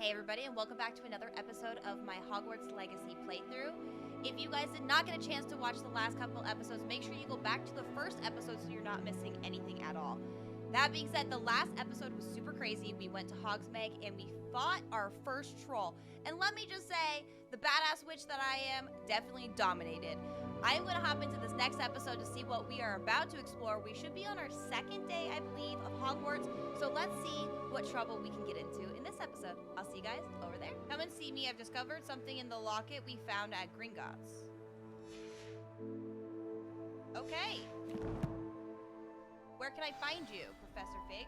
Hey everybody, and welcome back to another episode of my Hogwarts Legacy playthrough. If you guys did not get a chance to watch the last couple episodes, make sure you go back to the first episode so you're not missing anything at all. That being said, the last episode was super crazy. We went to Hogsmeade and we fought our first troll. And let me just say, the badass witch that I am definitely dominated. I am going to hop into this next episode to see what we are about to explore. We should be on our second day, I believe, of Hogwarts. So let's see what trouble we can get into in this episode. I'll see you guys over there. Come and see me. I've discovered something in the locket we found at Gringotts. Okay. Where can I find you, Professor Fig?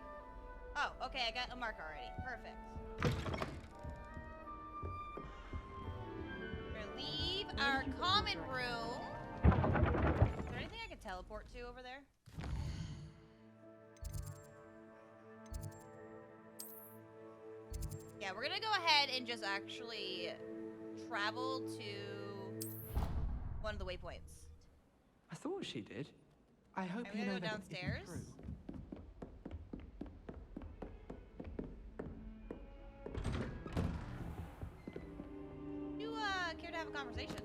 Oh, okay, I got a mark already. Perfect. We're gonna leave our common room. Is there anything I can teleport to over there? Yeah, we're gonna go ahead and just actually travel to one of the waypoints. I thought she did. I hope I'm you gonna know go that it isn't downstairs. true. You care to have a conversation?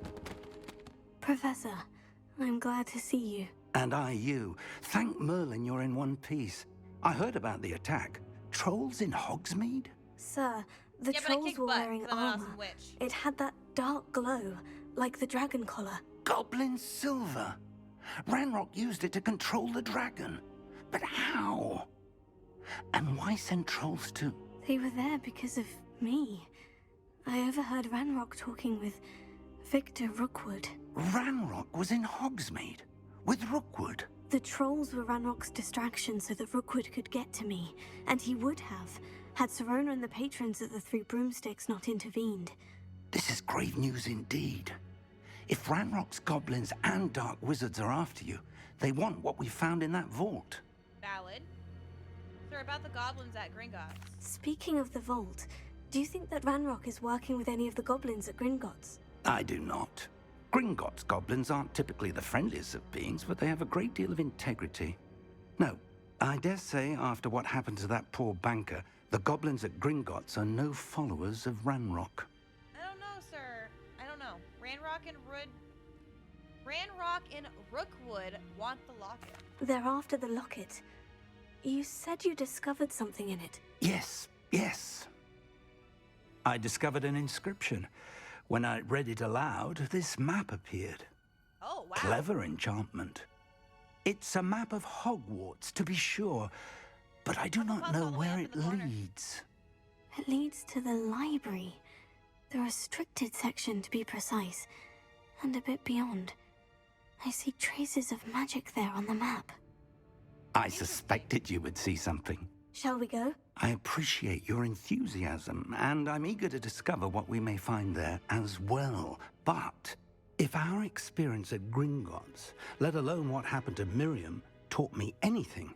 Professor, I'm glad to see you. And I you. Thank Merlin you're in one piece. I heard about the attack. Trolls in Hogsmeade? Sir, the Yeah, but I trolls kicked were butt, wearing 'cause I'm an armor. awesome witch. It had that dark glow, like the dragon collar. Goblin silver. Ranrock used it to control the dragon. But how? And why send trolls to... They were there because of me. I overheard Ranrock talking with Victor Rookwood. Ranrock was in Hogsmeade with Rookwood. The trolls were Ranrock's distraction so that Rookwood could get to me, and he would have, had Serona and the patrons of the Three Broomsticks not intervened. This is grave news indeed. If Ranrock's goblins and dark wizards are after you, they want what we found in that vault. Valid. Sir, about the goblins at Gringotts. Speaking of the vault, do you think that Ranrock is working with any of the goblins at Gringotts? I do not. Gringotts goblins aren't typically the friendliest of beings, but they have a great deal of integrity. No, I dare say after what happened to that poor banker, the goblins at Gringotts are no followers of Ranrock. I don't know, sir. I don't know. Ranrock and Rookwood want the locket. They're after the locket. You said you discovered something in it. Yes. I discovered an inscription. When I read it aloud, this map appeared. Oh, wow. Clever enchantment. It's a map of Hogwarts, to be sure, but I do not know where it leads. It leads to the library. The restricted section, to be precise. And a bit beyond. I see traces of magic there on the map. I suspected you would see something. Shall we go? I appreciate your enthusiasm, and I'm eager to discover what we may find there as well. But if our experience at Gringotts, let alone what happened to Miriam, taught me anything,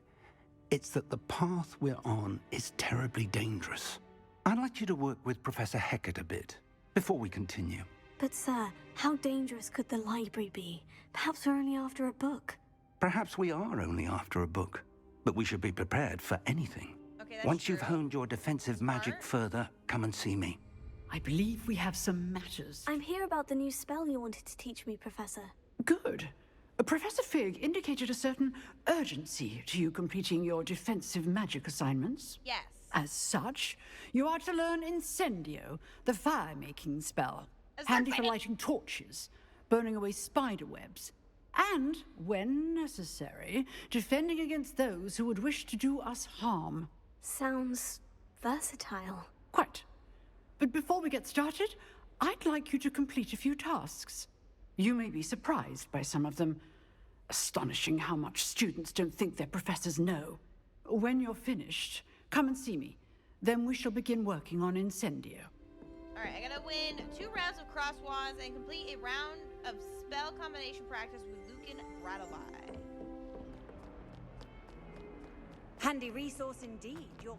it's that the path we're on is terribly dangerous. I'd like you to work with Professor Hecat a bit before we continue. But sir, how dangerous could the library be? Perhaps we're only after a book. Perhaps we are only after a book, but we should be prepared for anything. Okay, that's Once you've true. honed your defensive magic Smart. further, come and see me. I believe we have some matters. I'm here about the new spell you wanted to teach me, Professor. Good. Professor Fig indicated a certain urgency to you completing your defensive magic assignments. Yes. As such, you are to learn Incendio, the fire-making spell. Is that Handy for right? lighting torches, burning away spider webs, and, when necessary, defending against those who would wish to do us harm. Sounds versatile. Quite. But before we get started, I'd like you to complete a few tasks. You may be surprised by some of them. Astonishing how much students don't think their professors know. When you're finished, come and see me. Then we shall begin working on Incendio. Alright, I gotta win 2 rounds of crosswands and complete a round of spell combination practice with Lucan Brattleby. Handy resource indeed. You're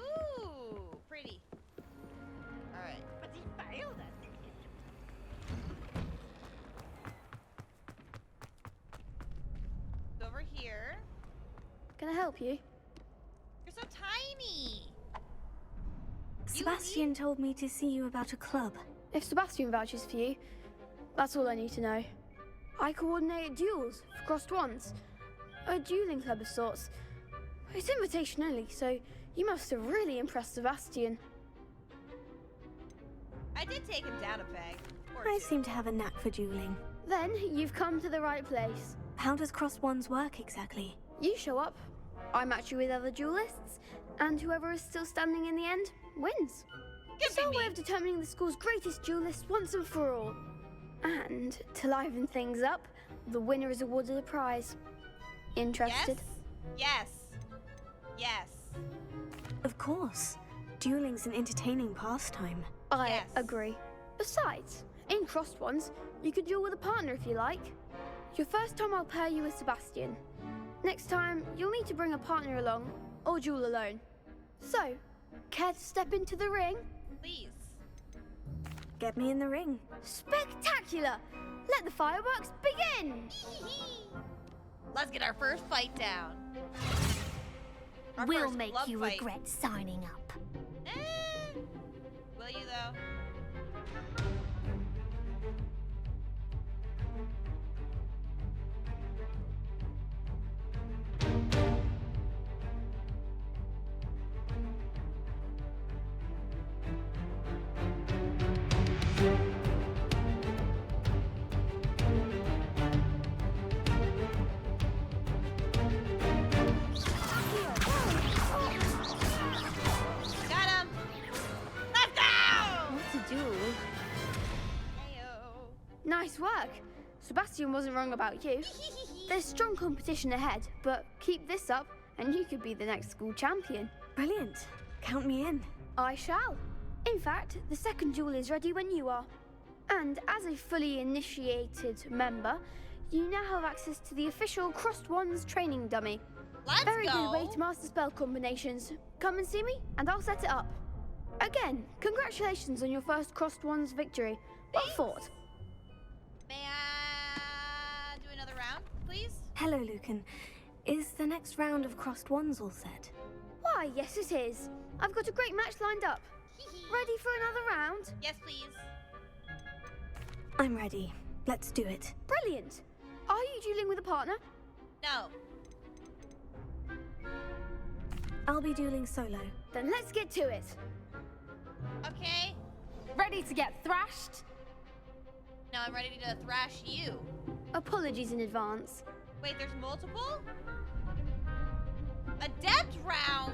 Ooh, pretty. Alright. but he failed us. Over here. Can I help you? You're so tiny. Sebastian told me to see you about a club. If Sebastian vouches for you, that's all I need to know. I coordinate duels for crossed wands. A dueling club of sorts. It's invitation only, so you must have really impressed Sebastian. I did take him down a peg. Or I two. seem to have a knack for dueling. Then you've come to the right place. How does crossed wands work exactly? You show up, I match you with other duelists, and whoever is still standing in the end wins. It's our way of determining the school's greatest duelist once and for all. And to liven things up, the winner is awarded a prize. Interested? Yes. Yes. Of course. Dueling's an entertaining pastime. I Yes. agree. Besides, in crossed ones, you can duel with a partner if you like. Your first time I'll pair you with Sebastian. Next time, you'll need to bring a partner along, or duel alone. So, care to step into the ring? Please. Get me in the ring. Spectacular! Let the fireworks begin! Let's get our first fight down. Our We'll first make club you fight. regret signing up. Will you though? Got him! Let's go! What a duel. Heyo. Nice work. Sebastian wasn't wrong about you. There's strong competition ahead, but keep this up and you could be the next school champion. Brilliant. Count me in. I shall. In fact, the second duel is ready when you are. And as a fully initiated member, you now have access to the official Crossed Wands training dummy. Let's Very go. good way to master spell combinations. Come and see me, and I'll set it up. Again, congratulations on your first Crossed Wands victory. Well fought. May I do another round, please? Hello, Lucan. Is the next round of crossed wands all set? Why, yes it is. I've got a great match lined up. Ready for another round? Yes, please. I'm ready. Let's do it. Brilliant. Are you dueling with a partner? No. I'll be dueling solo. Then let's get to it. Okay. Ready to get thrashed? Now I'm ready to thrash you. Apologies in advance. Wait, there's multiple? Adept round?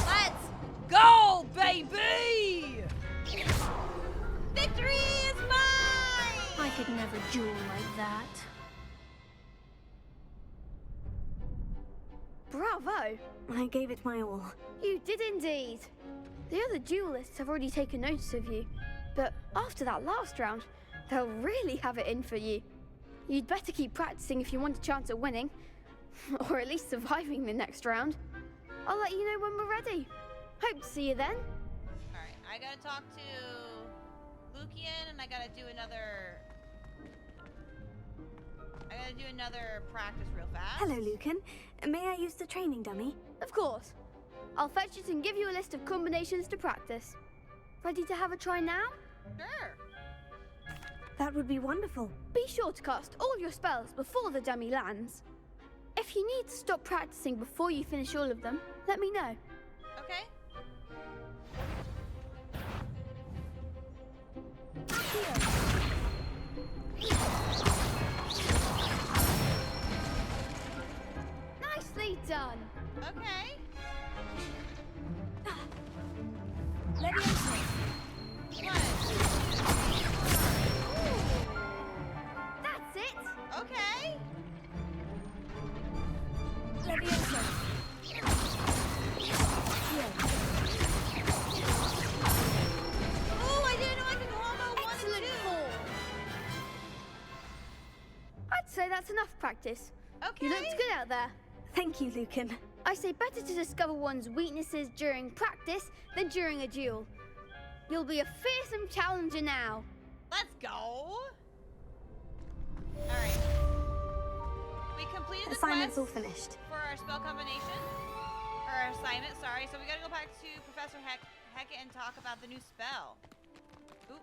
Let's go, baby! Victory is mine! I could never duel like that. Bravo! I gave it my all. You did indeed. The other duelists have already taken notice of you, but after that last round, they'll really have it in for you. You'd better keep practicing if you want a chance at winning, or at least surviving the next round. I'll let you know when we're ready. Hope to see you then. Alright, I gotta talk to Lucian and I gotta do another practice real fast. Hello, Lucan. May I use the training dummy? Of course. I'll fetch it and give you a list of combinations to practice. Ready to have a try now? Sure. That would be wonderful. Be sure to cast all your spells before the dummy lands. If you need to stop practicing before you finish all of them, let me know. Okay. Nicely done. Okay. Leviosa. that's enough practice. Okay. You looked good out there. Thank you, Lucan. I say better to discover one's weaknesses during practice than during a duel. You'll be a fearsome challenger now. Let's go. Alright. We completed the Assignment's quest all finished. for our spell combination. Or our assignment, sorry. So we gotta go back to Professor Hecat and talk about the new spell. Ooh.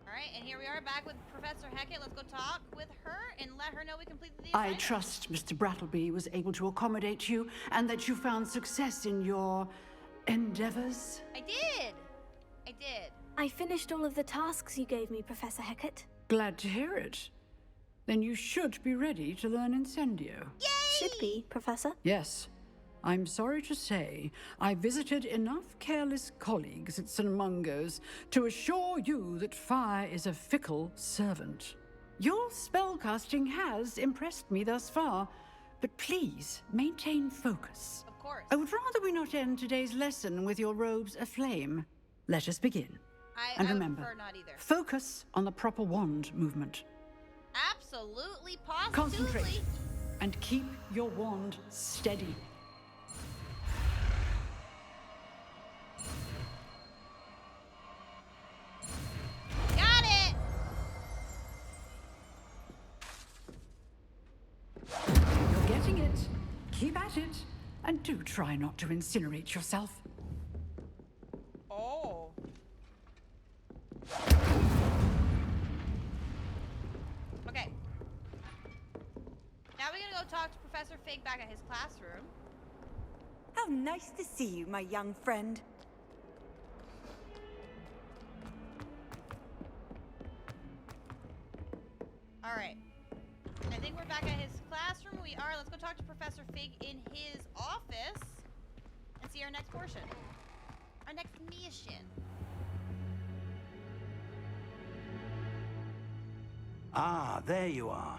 Alright, and here we are back with Professor Hecat. Let's go talk with her and let her know we completed the I assignment. trust Mr. Brattleby was able to accommodate you and that you found success in your endeavors. I did! I did. I finished all of the tasks you gave me, Professor Hecat. Glad to hear it. Then you should be ready to learn Incendio. Should be, Professor. Yes. I'm sorry to say, I visited enough careless colleagues at St. Mungo's to assure you that fire is a fickle servant. Your spellcasting has impressed me thus far, but please maintain focus. Of course. I would rather we not end today's lesson with your robes aflame. Let us begin. And I would remember, prefer not either. focus on the proper wand movement. Absolutely, positively. Concentrate and keep your wand steady. Got it! You're getting it. Keep at it. And do try not to incinerate yourself. Oh. Okay. Now we're gonna go talk to Professor Fig back at his classroom. How nice to see you, my young friend. Alright. I think we're back at his classroom. We are. Let's go talk to Professor Fig in his office and see our next portion. Our next mission. Ah, there you are.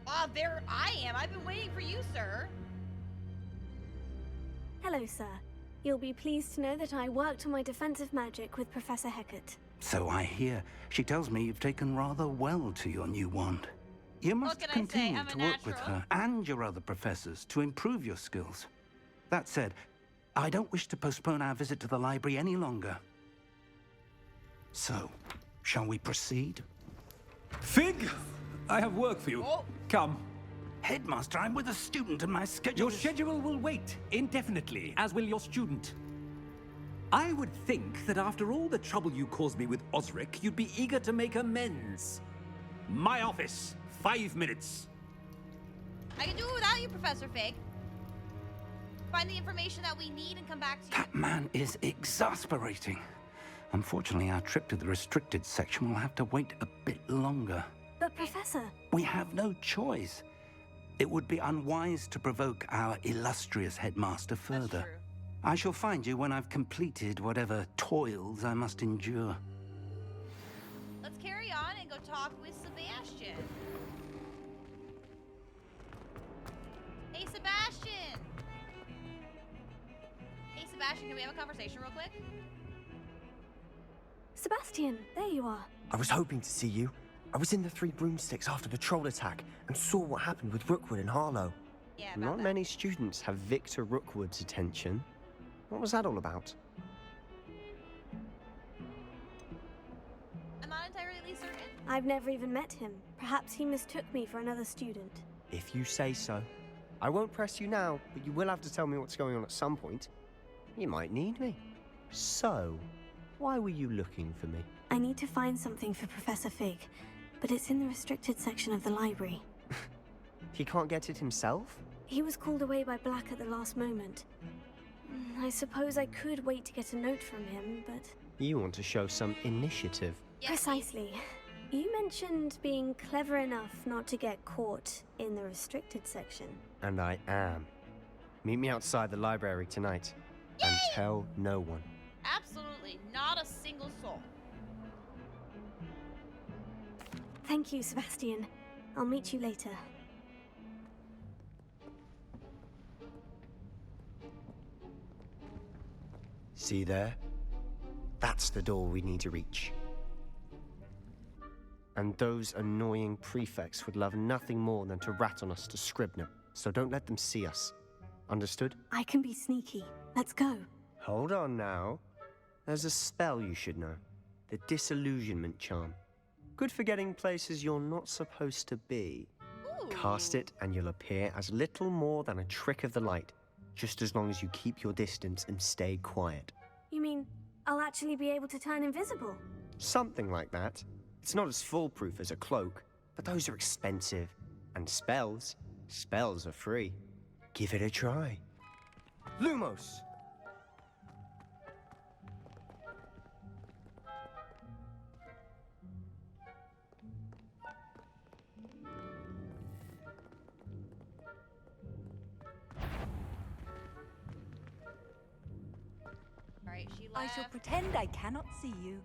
Ah, there I am. I've been waiting for you, sir. Hello, sir. You'll be pleased to know that I worked on my defensive magic with Professor Hecat. So I hear. She tells me you've taken rather well to your new wand. You must can I say? continue I'm a to work with natural. her and your other professors to improve your skills. That said, I don't wish to postpone our visit to the library any longer. So, shall we proceed? Fig, I have work for you. Oh. Come. Headmaster, I'm with a student and my schedule Your schedule will wait indefinitely, as will your student. I would think that after all the trouble you caused me with Osric, you'd be eager to make amends. My office, 5 minutes. I can do it without you, Professor Fig. Find the information that we need and come back to you. That man is exasperating. Unfortunately, our trip to the restricted section will have to wait a bit longer. But, Professor, We have no choice. It would be unwise to provoke our illustrious headmaster further. That's true. I shall find you when I've completed whatever toils I must endure. Let's carry on and go talk with Sebastian. Hey, Sebastian! Hey, Sebastian, can we have a conversation real quick? Sebastian, there you are. I was hoping to see you. I was in the Three Broomsticks after the troll attack and saw what happened with Rookwood and Harlow. Yeah, about Not that. many students have Victor Rookwood's attention. What was that all about? I'm not entirely certain. I've never even met him. Perhaps he mistook me for another student. If you say so. I won't press you now, but you will have to tell me what's going on at some point. You might need me. So, why were you looking for me? I need to find something for Professor Fig, but it's in the restricted section of the library. He can't get it himself? He was called away by Black at the last moment. I suppose I could wait to get a note from him, but... You want to show some initiative. Yes, Precisely. You mentioned being clever enough not to get caught in the restricted section. And I am. Meet me outside the library tonight. And tell no one. Absolutely. Not a single soul. Thank you, Sebastian. I'll meet you later. See there? That's the door we need to reach. And those annoying prefects would love nothing more than to rat on us to Scribner, so don't let them see us. Understood? I can be sneaky. Let's go. Hold on now. There's a spell you should know. The Disillusionment Charm. Good for getting places you're not supposed to be. Ooh. Cast it and you'll appear as little more than a trick of the light, just as long as you keep your distance and stay quiet. You mean I'll actually be able to turn invisible? Something like that. It's not as foolproof as a cloak, but those are expensive. And spells are free. Give it a try. Lumos! Alright, she I left. shall pretend I cannot see you.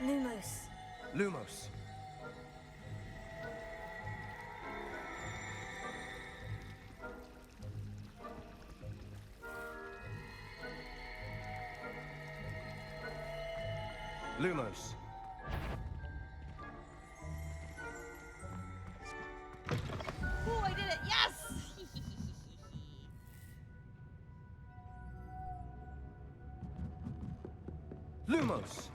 Lumos. Lumos. Lumos. Ooh, I did it! Yes! Lumos!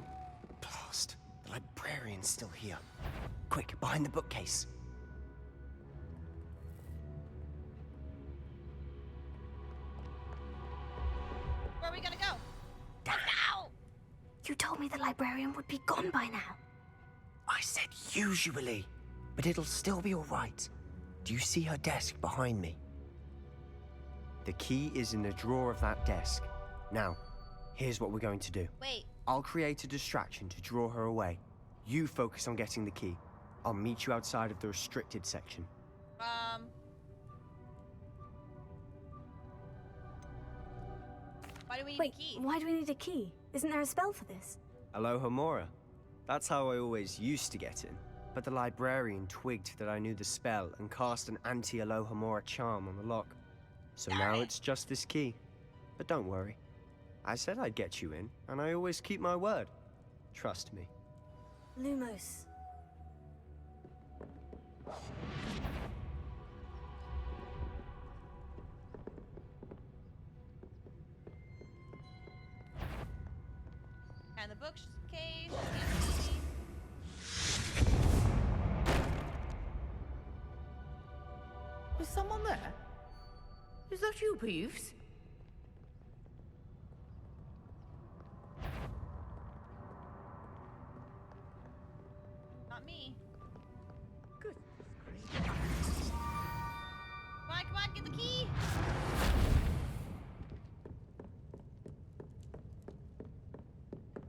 Blast. The librarian's still here. Quick, behind the bookcase. Where are we gonna go? Let's go! You told me the librarian would be gone by now. I said usually, but it'll still be all right. Do you see her desk behind me? The key is in the drawer of that desk. Now, here's what we're going to do. Wait. I'll create a distraction to draw her away. You focus on getting the key. I'll meet you outside of the restricted section. Why do we need Wait, a key? why do we need a key? Isn't there a spell for this? Alohomora. That's how I always used to get in. But the librarian twigged that I knew the spell and cast an anti-Alohomora charm on the lock. So Darn now it. it's just this key. But don't worry. I said I'd get you in, and I always keep my word. Trust me. Lumos. And the bookcase. Empty. Was someone there? Is that you, Peeves? Not me. Good. Come on, get the key!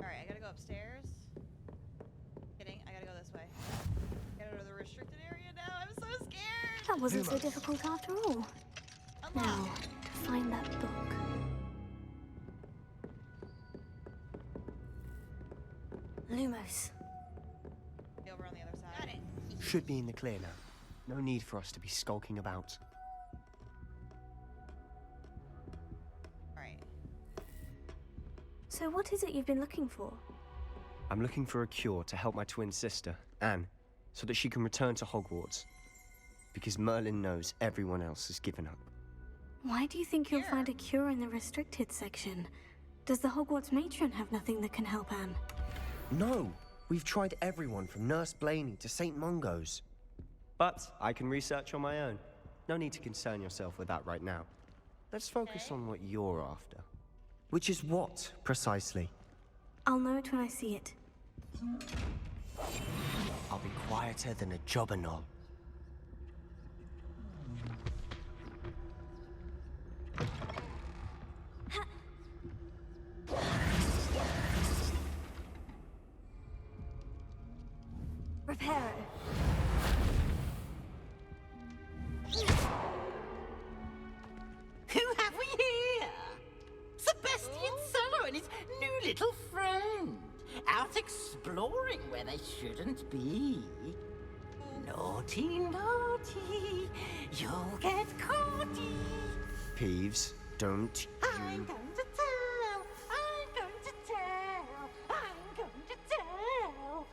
Alright, I gotta go upstairs. Kidding, I gotta go this way. Gotta go to the restricted area now, I'm so scared! That wasn't so difficult after all. Now, to find that book. Lumos. Over on the other side. Got it. Should be in the clear now. No need for us to be skulking about. Alright. So what is it you've been looking for? I'm looking for a cure to help my twin sister, Anne, so that she can return to Hogwarts. Because Merlin knows everyone else has given up. Why do you think you'll find a cure in the restricted section? Does the Hogwarts matron have nothing that can help Anne? No! We've tried everyone from Nurse Blaney to St. Mungo's. But I can research on my own. No need to concern yourself with that right now. Let's focus on what you're after. Which is what, precisely? I'll know it when I see it. I'll be quieter than a jobberknoll. Reparo. Who have we here? Sebastian Solo and his new little friend. Out exploring where they shouldn't be. Naughty, naughty, you'll get caughty. Peeves, don't I'm you... going to tell, I'm going to tell, I'm going to tell.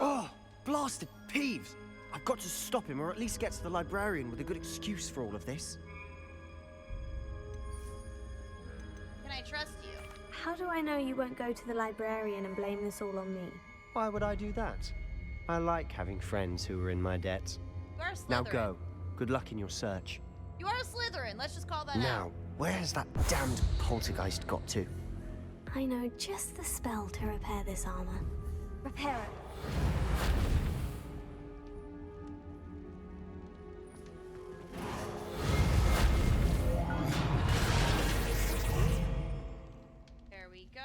Oh, blasted Peeves! I've got to stop him, or at least get to the librarian with a good excuse for all of this. Can I trust you? How do I know you won't go to the librarian and blame this all on me? Why would I do that? I like having friends who are in my debt. You are a Slytherin. Now go. Good luck in your search. You are a Slytherin. Let's just call that Now, out. where has that damned poltergeist got to? I know just the spell to repair this armor. Repair it. There we go.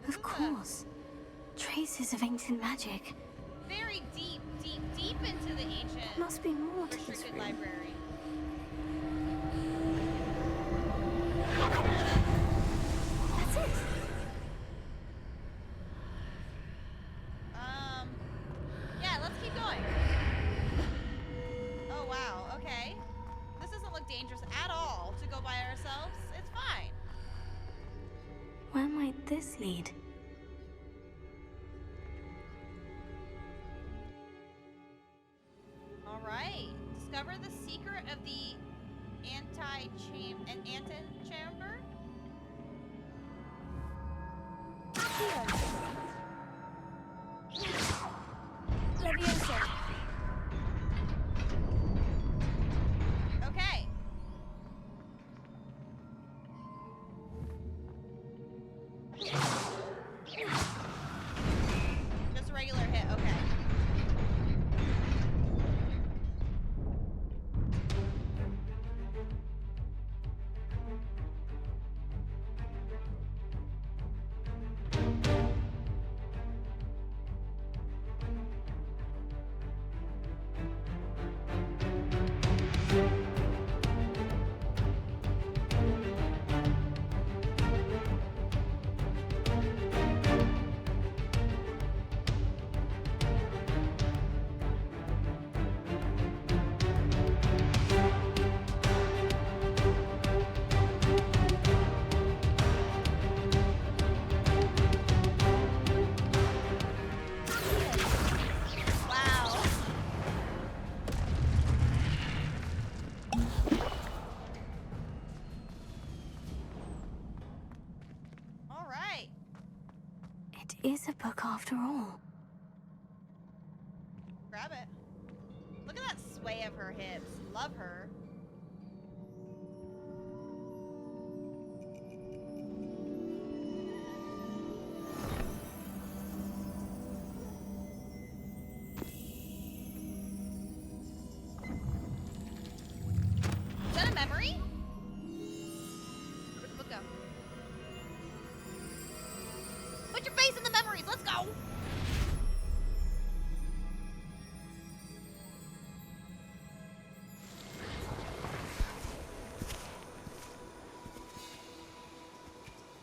Of course. Traces of ancient magic. Very deep, deep, deep into the ancient Must be more to this restricted room. library. That's it. Yeah, let's keep going. Oh, wow, okay. This doesn't look dangerous at all to go by ourselves. It's fine. Where might this lead? All right. Discover the secret of the antechamber. Leviosa. Okay. Just a regular hit, okay. Wow. All right. It is a book after all. Grab it. Look at that sway of her hips. Love her. Is that a memory? Where'd the book go? Put your face in the memories. Let's go.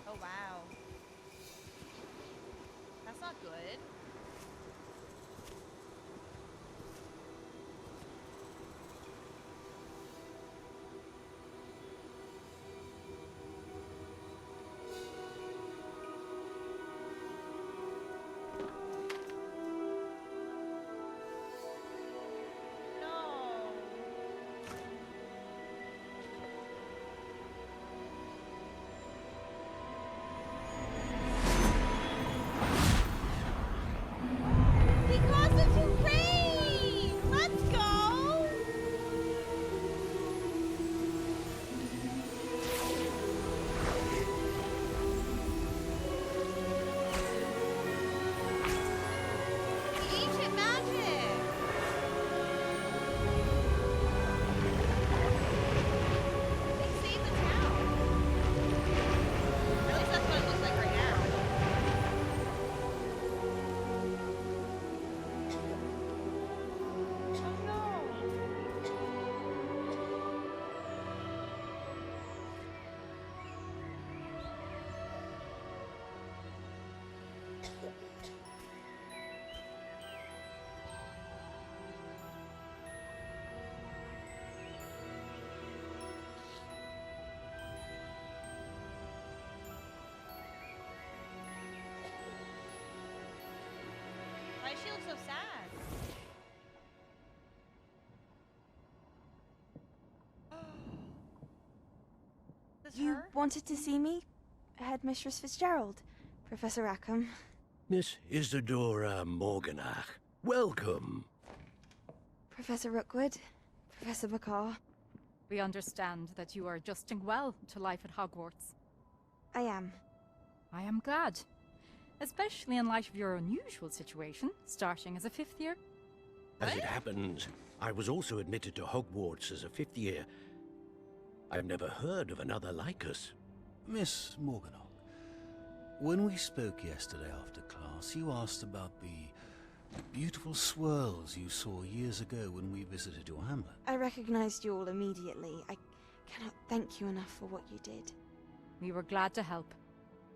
Oh, wow. That's not good. so sad. Is this You her? wanted to see me? Headmistress Fitzgerald. Professor Rackham. Miss Isadora Morganach, welcome. Professor Rookwood. Professor Bakar. We understand that you are adjusting well to life at Hogwarts. I am. I am glad. Especially in light of your unusual situation, starting as a 5th year. As it happens, I was also admitted to Hogwarts as a 5th year. I've never heard of another like us. Miss Morganach, when we spoke yesterday after class, you asked about the beautiful swirls you saw years ago when we visited your hamlet. I recognized you all immediately. I cannot thank you enough for what you did. We were glad to help.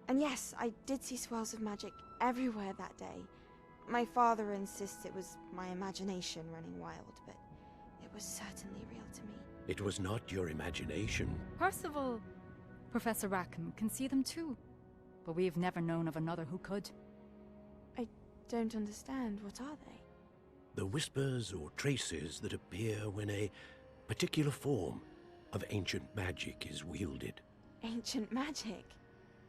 And yes, I did see swirls of magic everywhere that day. My father insists it was my imagination running wild, but it was certainly real to me. It was not your imagination. Percival, Professor Rackham can see them too. But we've never known of another who could. I don't understand. What are they? The whispers or traces that appear when a particular form of ancient magic is wielded. Ancient magic?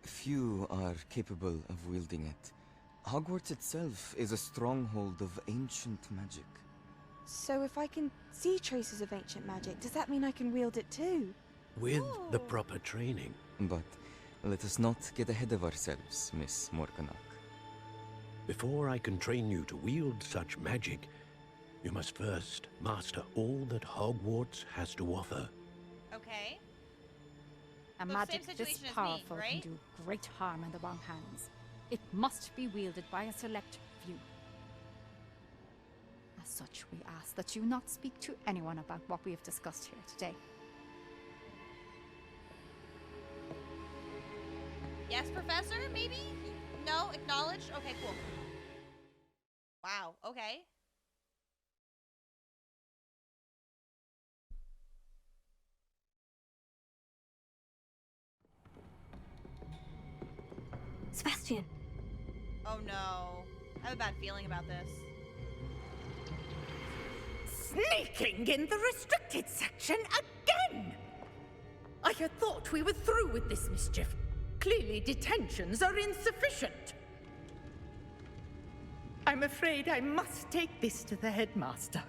Few are capable of wielding it. Hogwarts itself is a stronghold of ancient magic. So if I can see traces of ancient magic, does that mean I can wield it too? With the proper training. But let us not get ahead of ourselves, Miss Morganach. Before I can train you to wield such magic, you must first master all that Hogwarts has to offer. Okay. A So magic same this situation as me, powerful right? can do great harm in the wrong hands. It must be wielded by a select few. As such, we ask that you not speak to anyone about what we have discussed here today. Yes, Professor? Maybe? No? Acknowledged? Okay, cool. Wow, okay. Sebastian. Oh no. I have a bad feeling about this. Sneaking in the restricted section again! I had thought we were through with this mischief. Clearly detentions are insufficient. I'm afraid I must take this to the headmaster.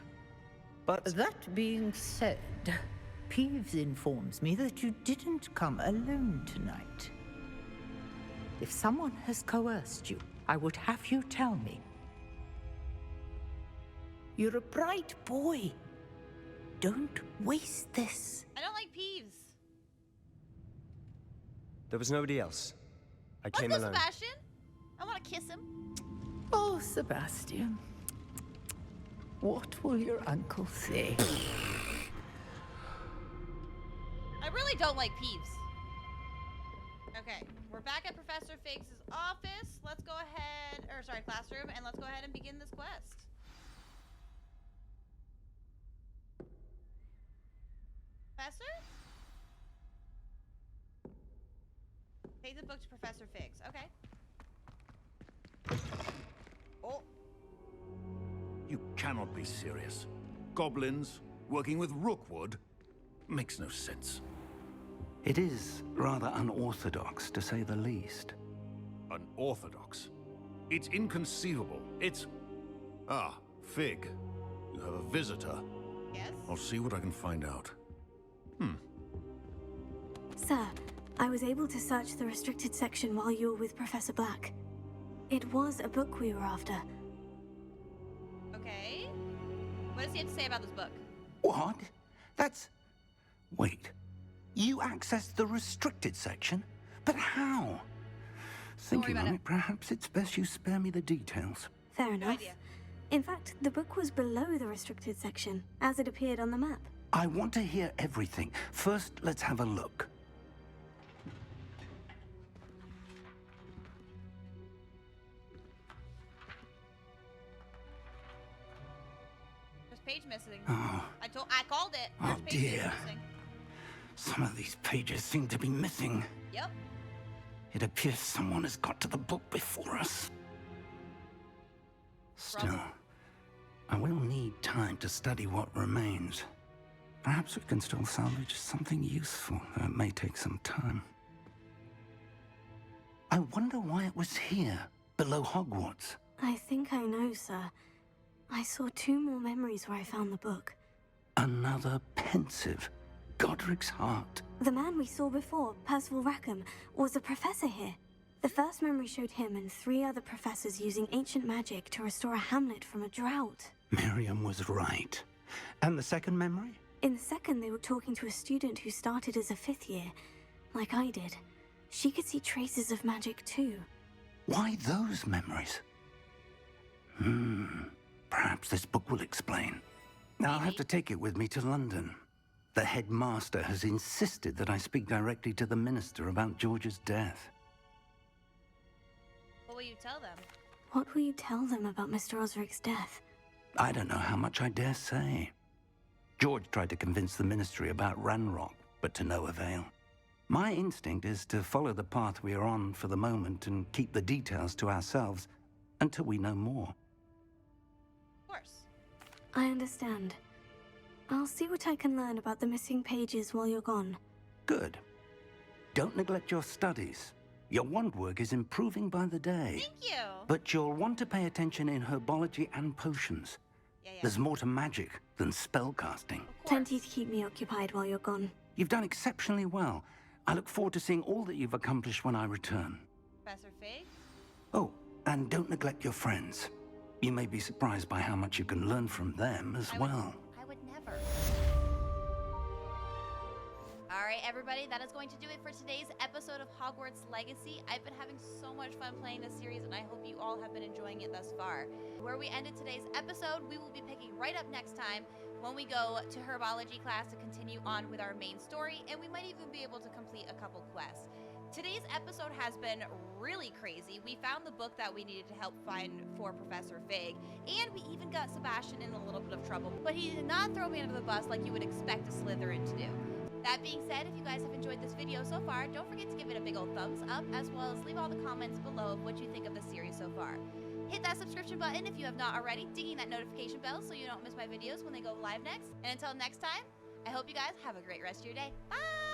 But that being said, Peeves informs me that you didn't come alone tonight. If someone has coerced you, I would have you tell me. You're a bright boy. Don't waste this. I don't like Peeves. there was nobody else. I Let's came go, alone. Sebastian. I want to kiss him. Oh, Sebastian. What will your uncle say? I really don't like Peeves. Okay, we're back at Professor Figg's office. Let's go ahead, or sorry, classroom, and let's go ahead and begin this quest. Professor? Take the book to Professor Figg's. Okay. Oh. You cannot be serious. Goblins working with Rookwood makes no sense. It is rather unorthodox, to say the least. Unorthodox? It's inconceivable. It's... Ah, Fig. You have a visitor. Yes? I'll see what I can find out. Sir, I was able to search the restricted section while you were with Professor Black. It was a book we were after. Okay. What does he have to say about this book? What? That's... Wait. You accessed the restricted section? But how? Thinking on it, perhaps it's best you spare me the details. Fair enough. In fact, the book was below the restricted section, as it appeared on the map. I want to hear everything. First, let's have a look. There's page missing. Oh. I called it. There's Oh, page dear. missing. Some of these pages seem to be missing. Yep. It appears someone has got to the book before us. Still, I will need time to study what remains. Perhaps we can still salvage something useful, though it may take some time. I wonder why it was here, below Hogwarts. I think I know, sir. I saw 2 more memories where I found the book. Another pensive. Godric's heart. The man we saw before, Percival Rackham, was a professor here. The first memory showed him and 3 other professors using ancient magic to restore a hamlet from a drought. Miriam was right. And the second memory? In the second, they were talking to a student who started as a 5th year, like I did. She could see traces of magic too. Why those memories? Perhaps this book will explain. I'll have to take it with me to London. The headmaster has insisted that I speak directly to the minister about George's death. What will you tell them? What will you tell them about Mr. Osric's death? I don't know how much I dare say. George tried to convince the ministry about Ranrock, but to no avail. My instinct is to follow the path we are on for the moment and keep the details to ourselves until we know more. Of course. I understand. I'll see what I can learn about the missing pages while you're gone. Good. Don't neglect your studies. Your wand work is improving by the day. Thank you. But you'll want to pay attention in herbology and potions. There's more to magic than spellcasting. Plenty to keep me occupied while you're gone. You've done exceptionally well. I look forward to seeing all that you've accomplished when I return. Professor Fig? Oh, and don't neglect your friends. You may be surprised by how much you can learn from them as well. I would never. Alright, everybody, that is going to do it for today's episode of Hogwarts Legacy. I've been having so much fun playing this series, and I hope you all have been enjoying it thus far. Where we ended today's episode, we will be picking right up next time when we go to herbology class to continue on with our main story, and we might even be able to complete a couple quests. Today's episode has been really crazy. We found the book that we needed to help find for Professor Fig, and we even got Sebastian in a little bit of trouble, but he did not throw me under the bus like you would expect a Slytherin to do. That being said, if you guys have enjoyed this video so far, don't forget to give it a big old thumbs up, as well as leave all the comments below of what you think of the series so far. Hit that subscription button if you have not already, dinging that notification bell so you don't miss my videos when they go live next. And until next time, I hope you guys have a great rest of your day. Bye!